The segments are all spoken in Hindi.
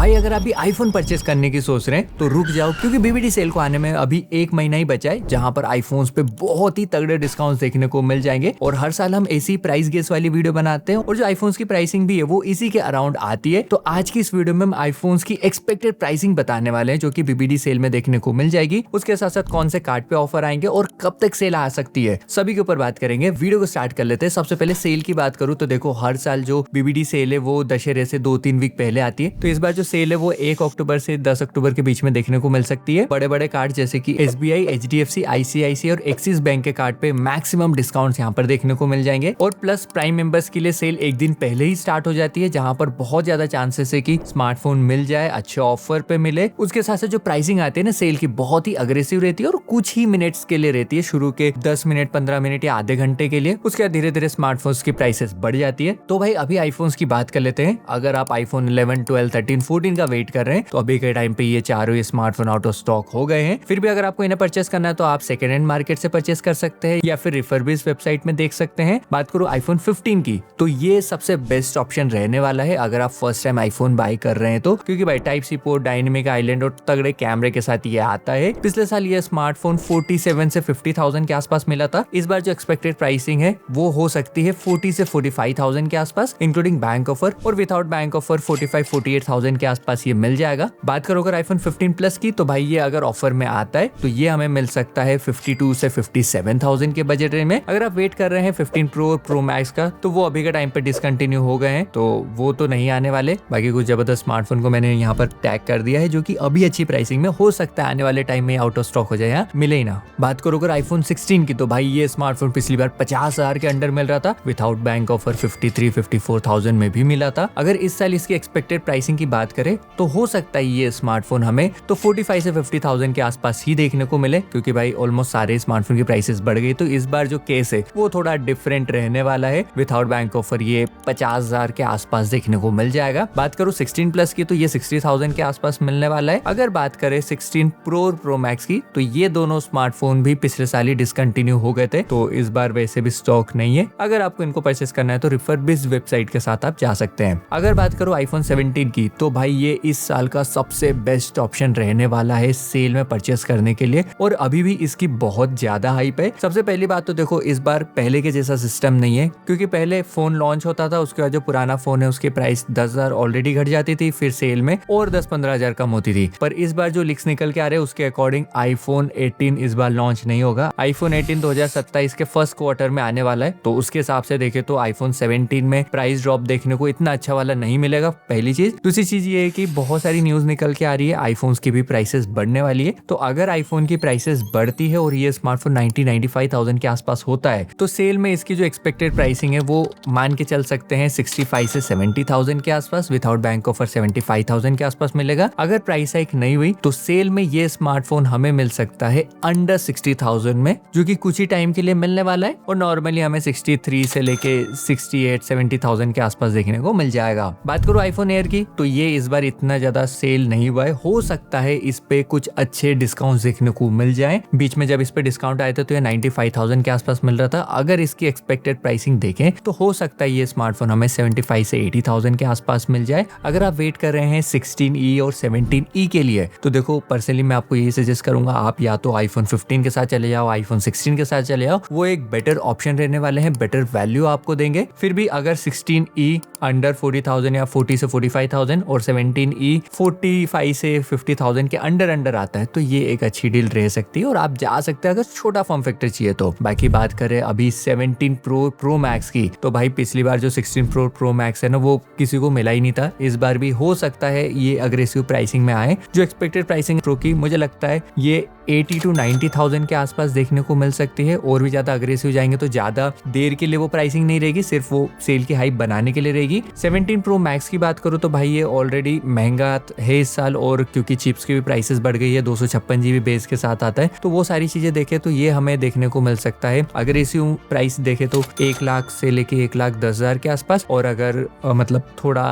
भाई अगर आप भी आईफोन परचेस करने की सोच रहे हैं तो रुक जाओ, क्योंकि बीबीडी सेल को आने में अभी 1 महीना ही बचा है, जहां पर आईफोन्स पे बहुत ही तगड़े डिस्काउंट देखने को मिल जाएंगे। और हर साल हम ऐसी प्राइस गेस वाली वीडियो बनाते हैं और जो आईफोन्स की प्राइसिंग भी है वो इसी के अराउंड आती है। तो आज की इस वीडियो में हम आईफोन्स की एक्सपेक्टेड प्राइसिंग बताने वाले हैं जो कि बीबीडी सेल में देखने को मिल जाएगी। उसके साथ साथ कौन से कार्ड पे ऑफर आएंगे और कब तक सेल आ सकती है, सभी के ऊपर बात करेंगे। वीडियो को स्टार्ट कर लेते हैं। सबसे पहले सेल की बात करूं तो देखो, हर साल जो बीबीडी सेल है वो दशहरे से 2-3 वीक पहले आती है। तो इस बार जो सेल है वो 1 अक्टूबर से 10 अक्टूबर के बीच में देखने को मिल सकती है। बड़े बड़े कार्ड जैसे कि SBI, HDFC, ICICI और एक्सिस बैंक के कार्ड पे मैक्सिमम डिस्काउंट्स यहाँ पर देखने को मिल जाएंगे। और प्लस प्राइम मेंबर्स के लिए सेल एक दिन पहले ही स्टार्ट हो जाती है, जहां पर बहुत ज्यादा चांसेस है कि स्मार्टफोन मिल जाए, अच्छे ऑफर पे मिले। उसके साथ साथ जो प्राइसिंग आती है ना सेल की, बहुत ही अग्रेसिव रहती है और कुछ ही मिनट्स के लिए रहती है, शुरू के 10 मिनट 15 मिनट या आधे घंटे के लिए। उसके बाद धीरे धीरे स्मार्टफोन्स की प्राइसेस बढ़ जाती है। तो भाई अभी आईफोन्स की बात कर लेते हैं। अगर आप आईफोन 11, 12, 13, 14 का वेट कर रहे हैं तो अभी के टाइम पे ये चारों ही स्मार्टफोन आउट ऑफ स्टॉक हो गए हैं। फिर भी अगर आपको इन्हें परचेस करना है तो आप सेकंड हैंड मार्केट से परचेस कर सकते हैं या फिर रिफर्बिश वेबसाइट में देख सकते हैं। बात करूं आईफोन 15 की, तो ये सबसे बेस्ट ऑप्शन रहने वाला है अगर आप फर्स्ट टाइम आईफोन बाय कर रहे हैं तो, क्योंकि भाई type C port, dynamic island और तगड़े कैमरे के साथ ये आता है। पिछले साल ये स्मार्टफोन 47 से 50,000 के आसपास मिला था। इस बार जो एक्सपेक्टेड प्राइसिंग है वो हो सकती है 40 से 45,000 के आसपास, इंक्लूडिंग बैंक ऑफर, और विदाउट बैंक ऑफर 45-48,000 के आसपास ये मिल जाएगा। बात करो अगर आईफोन 15 प्लस की, तो भाई ये अगर ऑफर में आता है तो ये हमें मिल सकता है 52 से 57,000 के बजट रेंज में। अगर आप वेट कर रहे हैं 15 प्रो और प्रो मैक्स का, तो वो अभी के टाइम पे डिसकंटिन्यू हो गए हैं, तो वो तो नहीं आने वाले। बाकी कुछ जबरदस्त स्मार्टफोन को मैंने यहाँ पर टैग कर दिया है जो कि अभी अच्छी प्राइसिंग में हो सकता है आने वाले टाइम में आउट ऑफ स्टॉक हो जाए, यहाँ मिले ही ना। बात करो अगर आईफोन 16 की, तो भाई ये स्मार्टफोन पिछली बार 50,000 के अंडर मिल रहा था, विदाउट बैंक ऑफर 53-54,000 में भी मिला था। अगर इस साल इसकी एक्सपेक्टेड प्राइसिंग की बात करें तो हो सकता है ये स्मार्टफोन हमें तो 45 से 50,000 के आसपास ही देखने को मिले, क्योंकि भाई ऑलमोस्ट सारे स्मार्टफोन की प्राइसेस बढ़ गई। तो इस बार जो केस है वो थोड़ा डिफरेंट रहने वाला है। विदाउट बैंक ऑफर ये 50,000 के आसपास देखने को मिल जाएगा। बात करूं 16 प्लस की, तो ये 60,000 के आसपास मिलने वाला है। अगर बात करें 16 प्रो और प्रो मैक्स की, तो ये दोनों स्मार्टफोन भी पिछले साल ही डिसकंटिन्यू हो गए थे, तो इस बार वैसे भी स्टॉक नहीं है। अगर आपको इनको परचेस करना है तो रिफर्बिश वेबसाइट के साथ आप जा सकते हैं। अगर बात करो आईफोन 17 की, तो भाई ये इस साल का सबसे बेस्ट ऑप्शन रहने वाला है सेल में परचेस करने के लिए, और अभी भी इसकी बहुत ज्यादा हाइप है। सबसे पहली बात तो देखो, इस बार पहले के जैसा सिस्टम नहीं है, क्योंकि पहले फोन लॉन्च होता था, उसके बाद जो पुराना फोन है उसकी प्राइस 10,000 ऑलरेडी घट जाती थी, फिर सेल में और 10-15,000 कम होती थी। पर इस बार जो लीक्स निकल के आ रहे हैं उसके अकॉर्डिंग आईफोन 18 इस बार लॉन्च नहीं होगा। आईफोन 18 2027 के फर्स्ट क्वार्टर में आने वाला है। तो उसके हिसाब से देखे तो आईफोन 17 में प्राइस ड्रॉप देखने को इतना अच्छा वाला नहीं मिलेगा, पहली चीज। दूसरी चीज ये है कि बहुत सारी न्यूज निकल के आ रही है आईफोन्स की भी प्राइसेस बढ़ने वाली है। तो अगर आईफोन की प्राइसेस बढ़ती है और ये स्मार्टफोन 90-95,000 के आसपास होता है, तो सेल में इसकी जो एक्सपेक्टेड प्राइसिंग है वो मान के चल सकते हैं 65 से 70,000 के आसपास, विदाउट बैंक ऑफर 75,000 के आसपास मिलेगा। अगर प्राइस हाइक नहीं हुई तो सेल में ये स्मार्टफोन हमें मिल सकता है अंडर 60,000 में, जो कि कुछ ही टाइम के लिए मिलने वाला है। और नॉर्मली हमें 63 से लेके 68-70,000 के आसपास देखने को मिल जाएगा। बात करो आईफोन एयर की, तो ये इस बार इतना ज्यादा सेल नहीं हुआ है। हो सकता है इस पे कुछ अच्छे डिस्काउंट देखने को मिल जाए। बीच में जब इस पे डिस्काउंट आए थे तो ये 95,000 के आसपास मिल रहा था। अगर इसकी एक्सपेक्टेड प्राइसिंग देखें तो हो सकता है ये स्मार्टफोन हमें 75 से 80,000 के आसपास मिल जाए। अगर आप वेट कर रहे हैं 16E और 17E के लिए, तो देखो पर्सनली मैं आपको यही सजेस्ट करूंगा, आप या तो आईफोन 15 के साथ चले जाओ, आईफोन 16 के साथ चले जाओ, वो एक बेटर ऑप्शन रहने वाले हैं, बेटर वैल्यू आपको देंगे। फिर भी अगर 16E अंडर 40,000 या 40 से 45,000 और 17E 45 से 50,000 के अंडर आता है, तो ये एक अच्छी डील रह सकती है और आप जा सकते हैं अगर छोटा फॉर्म फैक्टर चाहिए तो। बाकी बात करें अभी 17 प्रो मैक्स की, तो भाई पिछली बार जो 16 प्रो मैक्स है ना वो किसी को मिला ही नहीं था। इस बार भी हो सकता है ये अग्रेसिव प्राइसिंग में आए। जो एक्सपेक्टेड प्राइसिंग प्रो की, मुझे लगता है ये 80 to 90,000 के आसपास देखने को मिल सकती है। और भी ज्यादा अग्रेसिव जाएंगे तो ज्यादा देर के लिए वो प्राइसिंग नहीं रहेगी, सिर्फ वो सेल की हाइप बनाने के लिए रहेगी। 17 प्रो मैक्स की बात करूं तो भाई ये ऑलरेडी महंगा है इस साल, और क्योंकि चिप्स की भी प्राइसेस बढ़ गई है, 256 GB बेस के साथ आता है, तो वो सारी चीजें देखे तो ये हमें देखने को मिल सकता है। अगर इसी प्राइस देखे तो 1 लाख से लेके 1,10,000 के आसपास, और अगर मतलब थोड़ा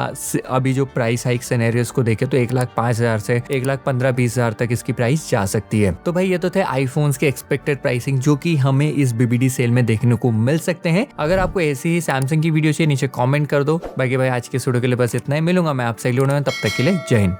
अभी जो प्राइस हाइक सिनेरियोस को देखे तो 1,05,000 से 1,15,20,000 तक इसकी प्राइस जा सकती है। तो भाई ये तो थे आईफोन्स के एक्सपेक्टेड प्राइसिंग जो कि हमें इस बीबीडी सेल में देखने को मिल सकते हैं। अगर आपको ऐसी ही सैमसंग की वीडियो चाहिए नीचे कमेंट कर दो। बाकी भाई आज के वीडियो के लिए बस इतना ही, मिलूंगा मैं आपसे अगले वीडियो में, तब तक के लिए जय हिंद।